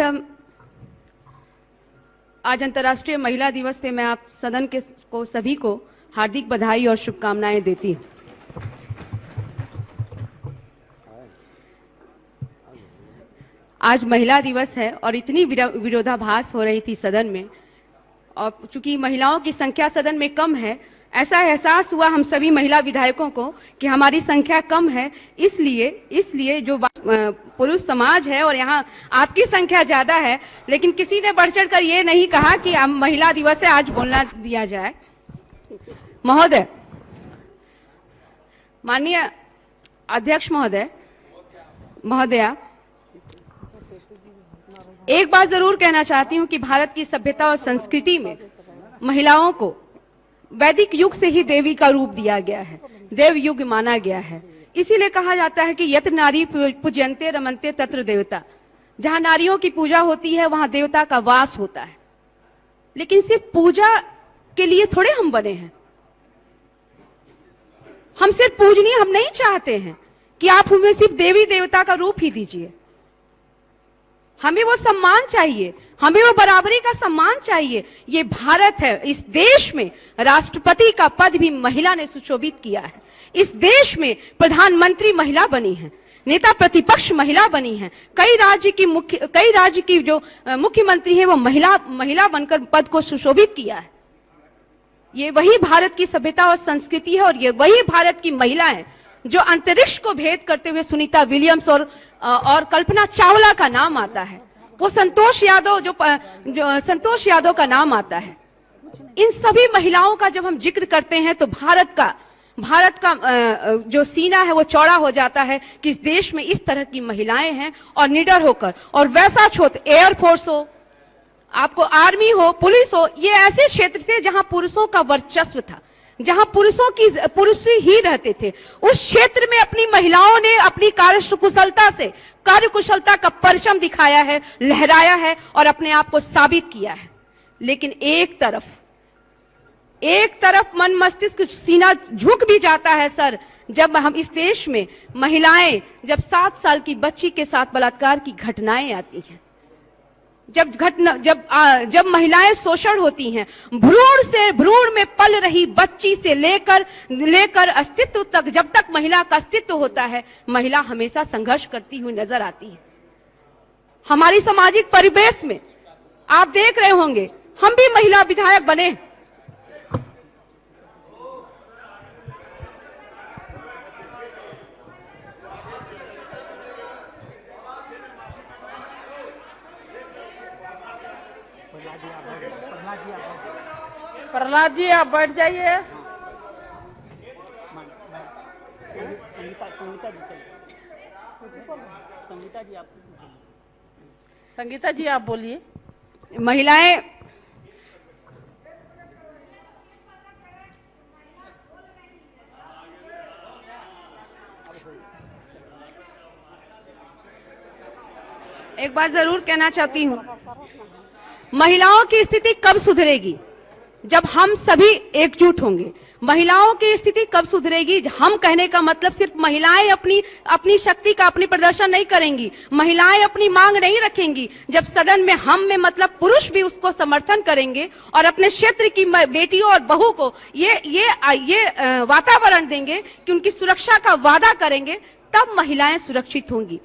आज अंतर्राष्ट्रीय महिला दिवस पे मैं आप सदन के सभी को हार्दिक बधाई और शुभकामनाएं देती हूं। आज महिला दिवस है और इतनी विरोधाभास हो रही थी सदन में, और चूंकि महिलाओं की संख्या सदन में कम है, ऐसा एहसास हुआ हम सभी महिला विधायकों को कि हमारी संख्या कम है, इसलिए जो पुरुष समाज है और यहाँ आपकी संख्या ज्यादा है, लेकिन किसी ने बढ़ चढ़कर ये नहीं कहा कि अब महिला दिवस है, आज बोलना दिया जाए। महोदय, माननीय अध्यक्ष महोदया, एक बात जरूर कहना चाहती हूं कि भारत की सभ्यता और संस्कृति में महिलाओं को वैदिक युग से ही देवी का रूप दिया गया है, देव युग माना गया है। इसीलिए कहा जाता है कि यत्र नारी पूज्यन्ते रमन्ते तत्र देवता। जहां नारियों की पूजा होती है वहां देवता का वास होता है। लेकिन सिर्फ पूजा के लिए थोड़े हम बने हैं। हम सिर्फ पूजनीय हम नहीं चाहते हैं कि आप हमें सिर्फ देवी देवता का रूप ही दीजिए। हमें वो सम्मान चाहिए, हमें वो बराबरी का सम्मान चाहिए। ये भारत है, इस देश में राष्ट्रपति का पद भी महिला ने सुशोभित किया है। इस देश में प्रधानमंत्री महिला बनी है, नेता प्रतिपक्ष महिला बनी है, कई राज्य की जो मुख्यमंत्री है वो महिला बनकर पद को सुशोभित किया है। ये वही भारत की सभ्यता और संस्कृति है, और ये वही भारत की महिला है जो अंतरिक्ष को भेद करते हुए सुनीता विलियम्स और कल्पना चावला का नाम आता है। वो संतोष यादव का नाम आता है। इन सभी महिलाओं का जब हम जिक्र करते हैं तो भारत का जो सीना है वो चौड़ा हो जाता है कि इस देश में इस तरह की महिलाएं हैं, और निडर होकर, और वैसा क्षेत्र एयरफोर्स हो, आपको आर्मी हो, पुलिस हो, ये ऐसे क्षेत्र थे जहां पुरुषों का वर्चस्व था, जहां पुरुष ही रहते थे। उस क्षेत्र में अपनी महिलाओं ने अपनी कार्यकुशलता का परचम दिखाया है, लहराया है और अपने आप को साबित किया है। लेकिन एक तरफ मन मस्तिष्क सीना झुक भी जाता है सर, जब हम इस देश में महिलाएं, जब 7 साल की बच्ची के साथ बलात्कार की घटनाएं आती हैं, जब महिलाएं शोषण होती हैं, भ्रूण में पल रही बच्ची से लेकर अस्तित्व तक, जब तक महिला का अस्तित्व होता है, महिला हमेशा संघर्ष करती हुई नजर आती है। हमारी सामाजिक परिवेश में आप देख रहे होंगे, हम भी महिला विधायक बने। प्रहलाद जी आप बैठ जाइए। संगीता जी आप बोलिए। महिलाएं एक बात जरूर कहना चाहती हूं, महिलाओं की स्थिति कब सुधरेगी? जब हम सभी एकजुट होंगे। महिलाओं की स्थिति कब सुधरेगी? हम कहने का मतलब सिर्फ महिलाएं अपनी शक्ति का अपनी प्रदर्शन नहीं करेंगी, महिलाएं अपनी मांग नहीं रखेंगी। जब सदन में हम में मतलब पुरुष भी उसको समर्थन करेंगे और अपने क्षेत्र की बेटियों और बहू को ये वातावरण देंगे कि उनकी सुरक्षा का वादा करेंगे, तब महिलाएं सुरक्षित होंगी।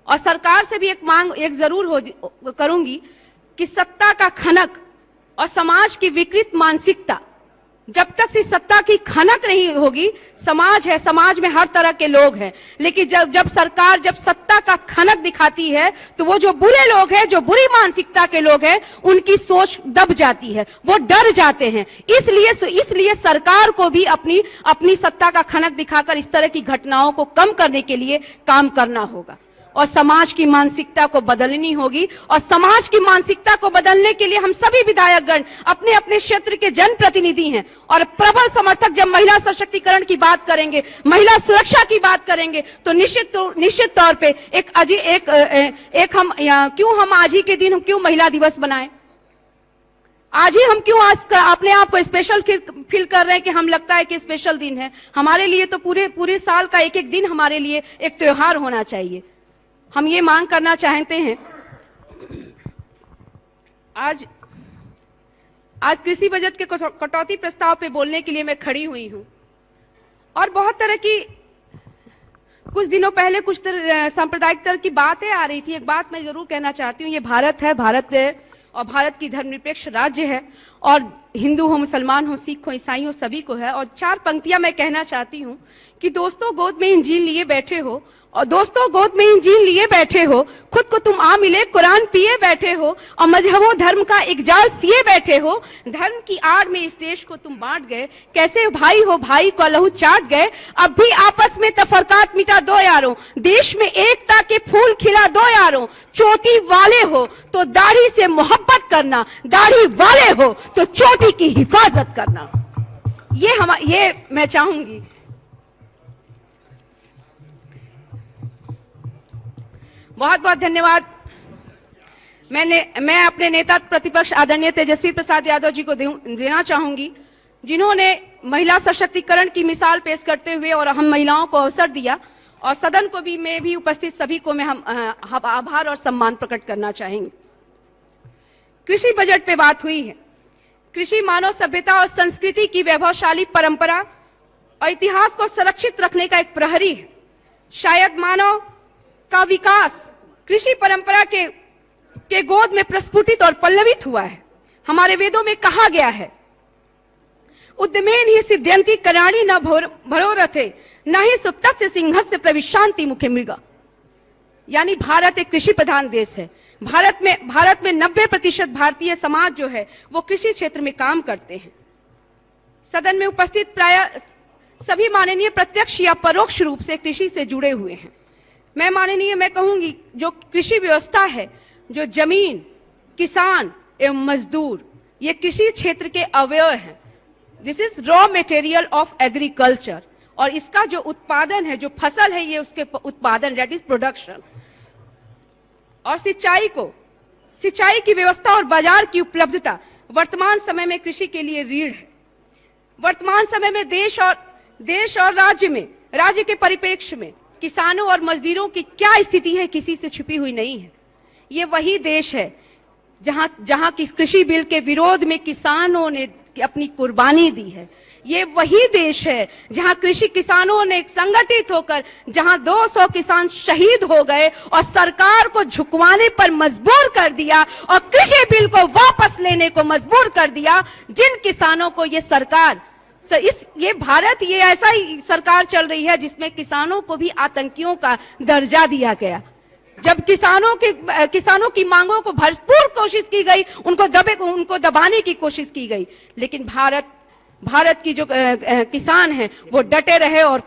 और सरकार से भी एक जरूर करूंगी कि सत्ता का खनक और समाज की विकृत मानसिकता, जब तक से सत्ता की खनक नहीं होगी, समाज है, समाज में हर तरह के लोग हैं, लेकिन जब सरकार सत्ता का खनक दिखाती है तो वो जो बुरे लोग हैं, जो बुरी मानसिकता के लोग हैं, उनकी सोच दब जाती है, वो डर जाते हैं। इसलिए सरकार को भी अपनी सत्ता का खनक दिखाकर इस तरह की घटनाओं को कम करने के लिए काम करना होगा, और समाज की मानसिकता को बदलनी होगी। और समाज की मानसिकता को बदलने के लिए हम सभी विधायकगण अपने अपने क्षेत्र के जनप्रतिनिधि हैं, और प्रबल समर्थक जब महिला सशक्तिकरण की बात करेंगे, महिला सुरक्षा की बात करेंगे, तो निश्चित तौर पे हम आज ही के दिन हम क्यों महिला दिवस बनाएं? आज ही हम क्यों अपने आप को स्पेशल फील कर रहे हैं कि हम लगता है कि स्पेशल दिन है? हमारे लिए तो पूरे साल का एक एक दिन हमारे लिए एक त्योहार होना चाहिए। हम ये मांग करना चाहते हैं आज कृषि बजट के कटौती प्रस्ताव पे बोलने के लिए मैं खड़ी हुई हूं और बहुत तरह की कुछ दिनों पहले कुछ सांप्रदायिक तरह की बातें आ रही थी। एक बात मैं जरूर कहना चाहती हूँ, ये भारत है और भारत की धर्मनिरपेक्ष राज्य है और हिंदू हो, मुसलमान हो, सिख हो, ईसाई हो, सभी को है। और 4 पंक्तियां मैं कहना चाहती हूँ कि दोस्तों गोद में इंजील लिए बैठे हो और दोस्तों गोद में इंजील लिए बैठे हो, खुद को तुम आ मिले कुरान पिए बैठे हो और मजहबों धर्म का एक जाल सिए बैठे हो। धर्म की आड़ में इस देश को तुम बांट गए, कैसे भाई हो भाई को लहू चाट गए। अब भी आपस में तफरकात मिटा दो यारों, देश में एकता के फूल खिला दो यारों। चोटी वाले हो तो दाढ़ी से मोहब्बत करना, दाढ़ी वाले हो तो चोटी की हिफाजत करना। ये मैं चाहूंगी। बहुत बहुत धन्यवाद। मैं अपने नेता प्रतिपक्ष आदरणीय तेजस्वी प्रसाद यादव जी को देना चाहूंगी, जिन्होंने महिला सशक्तिकरण की मिसाल पेश करते हुए और हम महिलाओं को अवसर दिया और सदन को भी में भी उपस्थित सभी को मैं हम आभार और सम्मान प्रकट करना चाहेंगे। कृषि बजट पे बात हुई है। कृषि मानव सभ्यता और संस्कृति की वैभवशाली परंपरा और इतिहास को संरक्षित रखने का एक प्रहरी है। शायद मानव का विकास कृषि परंपरा के गोद में प्रस्फुटित और पल्लवित हुआ है। हमारे वेदों में कहा गया है, उद्यमेन ही सिद्ध्यन्ति कराणी न भरो रथे न ही सुप्तस्य सिंहस्य प्रविशान्ति मुखे मृगा। यानी भारत एक कृषि प्रधान देश है। भारत में 90% भारतीय समाज जो है वो कृषि क्षेत्र में काम करते हैं। सदन में उपस्थित प्राय सभी माननीय प्रत्यक्ष या परोक्ष रूप से कृषि से जुड़े हुए हैं। मैं कहूंगी जो कृषि व्यवस्था है, जो जमीन, किसान एवं मजदूर, ये कृषि क्षेत्र के अवयव हैं। This is raw material of agriculture और इसका जो उत्पादन है, जो फसल है, ये उसके उत्पादन, दैट इज प्रोडक्शन। और सिंचाई की व्यवस्था और बाजार की उपलब्धता वर्तमान समय में कृषि के लिए रीढ़ है। वर्तमान समय में देश और राज्य के परिप्रेक्ष्य में किसानों और मजदूरों की क्या स्थिति है, किसी से छिपी हुई नहीं है। ये वही देश है जहां की कृषि बिल के विरोध में किसानों ने अपनी कुर्बानी दी है। ये वही देश है जहां कृषि किसानों ने संगठित होकर, जहां 200 किसान शहीद हो गए और सरकार को झुकवाने पर मजबूर कर दिया और कृषि बिल को वापस लेने को मजबूर कर दिया। जिन किसानों को ये सरकार, ये भारत, ये ऐसा ही सरकार चल रही है जिसमें किसानों को भी आतंकियों का दर्जा दिया गया। जब किसानों की मांगों को भरपूर कोशिश की गई, उनको दबाने की कोशिश की गई, लेकिन भारत की जो किसान हैं वो डटे रहे और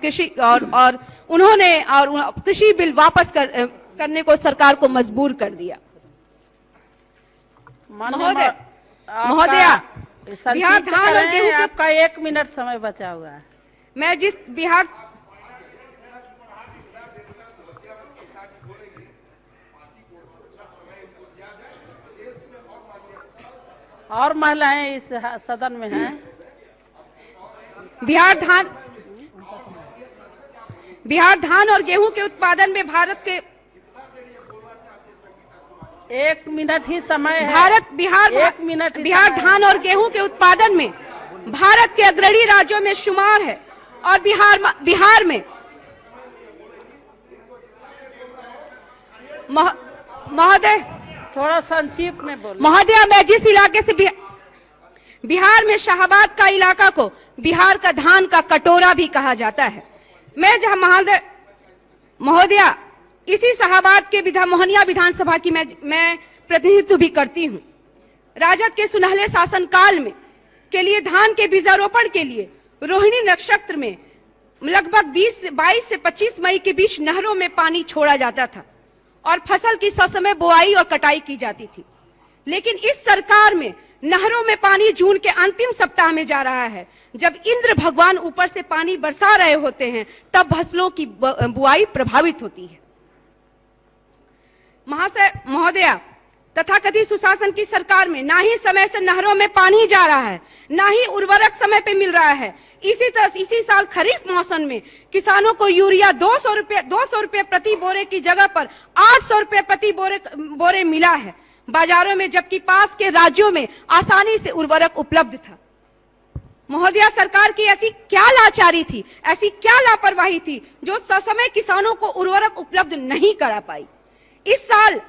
उन्होंने कृषि बिल वापस करने को सरकार को मजबूर कर दिया। महोदया, बिहार धान और गेहूं, आपका 1 मिनट समय बचा हुआ है। मैं जिस बिहार और महिलाएं इस सदन में हैं। बिहार धान और गेहूं के उत्पादन में भारत के 1 मिनट ही समय है। बिहार धान और गेहूं के उत्पादन में भारत के अग्रणी राज्यों में शुमार है और बिहार में महोदय, थोड़ा संक्षिप्त में बोलो। महोदया, मैं जिस इलाके से बिहार में शाहाबाद का इलाका को बिहार का धान का कटोरा भी कहा जाता है। मैं जहां महोदया इसी शाहाबाद के मोहनिया विधानसभा की मैं प्रतिनिधित्व भी करती हूं। राजद के सुनहले शासनकाल में के लिए धान के बीजारोपण के लिए रोहिणी नक्षत्र में लगभग 22 से 25 मई के बीच नहरों में पानी छोड़ा जाता था और फसल की ससमय बुआई और कटाई की जाती थी। लेकिन इस सरकार में नहरों में पानी जून के अंतिम सप्ताह में जा रहा है, जब इंद्र भगवान ऊपर से पानी बरसा रहे होते हैं, तब फसलों की बुआई प्रभावित होती है। महोदया, तथाकथित सुशासन की सरकार में ना ही समय से नहरों में पानी जा रहा है, ना ही उर्वरक समय पे मिल रहा है। इसी साल खरीफ मौसम में किसानों को यूरिया 200 रुपए प्रति बोरे की जगह पर 800 रुपए प्रति बोरे मिला है। बाजारों में, जबकि पास के राज्यों में आसानी से उर्वरक उपलब्ध था। महोदया, सरकार की ऐसी क्या लाचारी थी, ऐसी क्या लापरवाही थी जो ससमय किसानों को उर्वरक उपलब्ध नहीं करा पाई। इस साल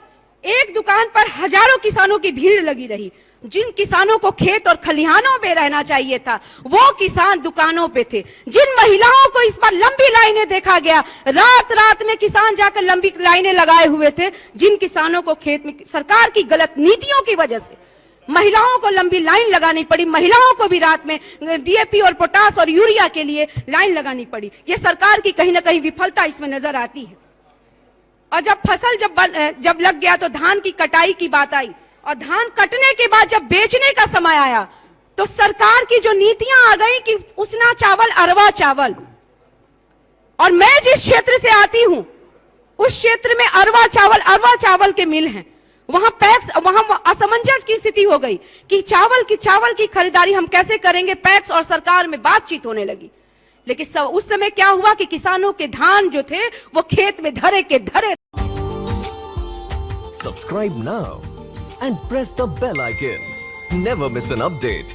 एक दुकान पर हजारों किसानों की भीड़ लगी रही। जिन किसानों को खेत और खलिहानों में रहना चाहिए था, वो किसान दुकानों पे थे। जिन महिलाओं को इस बार लंबी लाइनें देखा गया, रात रात में किसान जाकर लंबी लाइनें लगाए हुए थे। जिन किसानों को खेत में सरकार की गलत नीतियों की वजह से महिलाओं को लंबी लाइन लगानी पड़ी, महिलाओं को भी रात में डीएपी और पोटास और यूरिया के लिए लाइन लगानी पड़ी। ये सरकार की कहीं ना कहीं विफलता इसमें नजर आती है। और जब फसल जब लग गया तो धान की कटाई की बात आई, और धान कटने के बाद जब बेचने का समय आया तो सरकार की जो नीतियां आ गई कि उसना चावल अरवा चावल। और मैं जिस क्षेत्र से आती हूं उस क्षेत्र में अरवा चावल के मिल हैं। वहां असमंजस की स्थिति हो गई कि चावल की खरीदारी हम कैसे करेंगे। पैक्स और सरकार में बातचीत होने लगी, लेकिन उस समय क्या हुआ कि किसानों के धान जो थे वो खेत में धरे के धरे। Subscribe now and press the bell icon. Never miss an update.